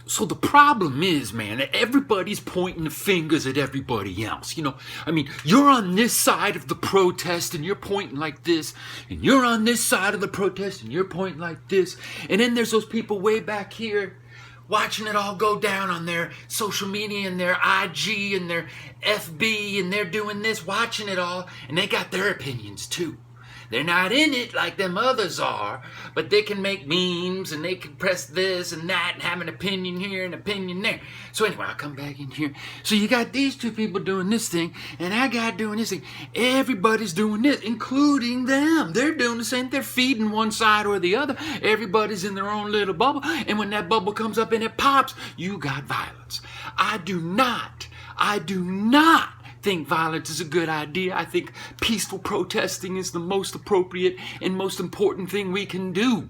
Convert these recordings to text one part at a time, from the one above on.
So the problem is, man, that everybody's pointing the fingers at everybody else. I mean, you're on this side of the protest and you're pointing like this, and you're on this side of the protest and you're pointing like this, and then there's those people way back here watching it all go down on their social media and their IG and their FB, and they're doing this, watching it all, and they got their opinions too. They're not in it like them others are, but they can make memes and they can press this and that and have an opinion here and opinion there. So anyway, I'll come back in here. So you got these two people doing this thing, and I got doing this thing. Everybody's doing this, including them. They're doing the same. They're feeding one side or the other. Everybody's in their own little bubble, and when that bubble comes up and it pops, you got violence. I do not think violence is a good idea. I think peaceful protesting is the most appropriate and most important thing we can do.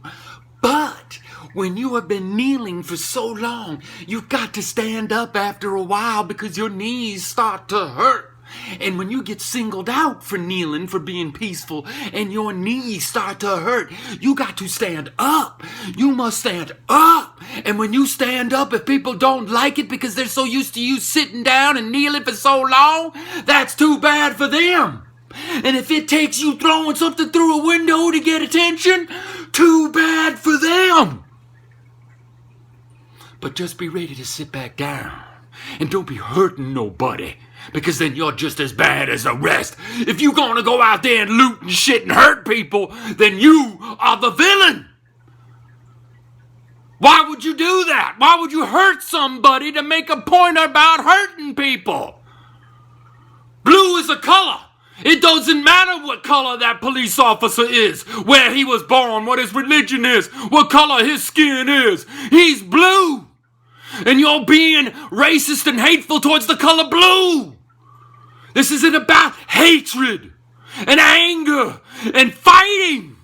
But when you have been kneeling for so long, you've got to stand up after a while because your knees start to hurt. And when you get singled out for kneeling, for being peaceful, and your knees start to hurt, you got to stand up. You must stand up. And when you stand up, if people don't like it because they're so used to you sitting down and kneeling for so long, that's too bad for them. And if it takes you throwing something through a window to get attention, too bad for them. But just be ready to sit back down. And don't be hurting nobody, because then you're just as bad as the rest. If you're gonna go out there and loot and shit and hurt people, then you are the villain. Why would you do that? Why would you hurt somebody to make a point about hurting people? Blue is a color. It doesn't matter what color that police officer is, where he was born, what his religion is, what color his skin is. He's blue. And you're being racist and hateful towards the color blue. This isn't about hatred and anger and fighting.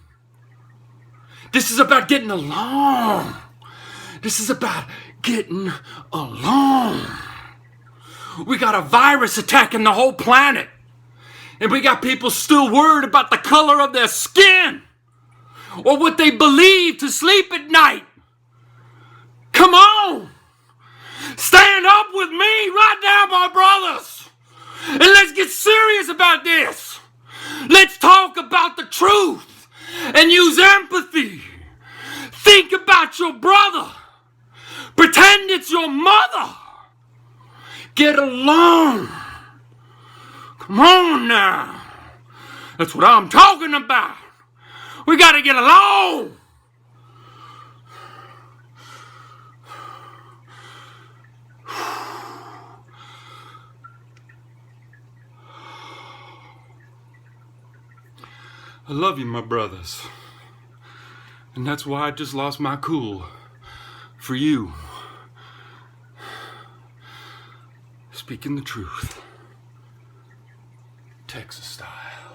This is about getting along. This is about getting along. We got a virus attacking the whole planet. And we got people still worried about the color of their skin or what they believe to sleep at night. Come on. Stand up with me right now, my brothers. And let's get serious about this. Let's talk about the truth and use empathy. Think about your brother. Pretend it's your mother. Get along. Come on now. That's what I'm talking about. We got to get along. I love you, my brothers. And that's why I just lost my cool. For you. Speaking the truth. Texas style.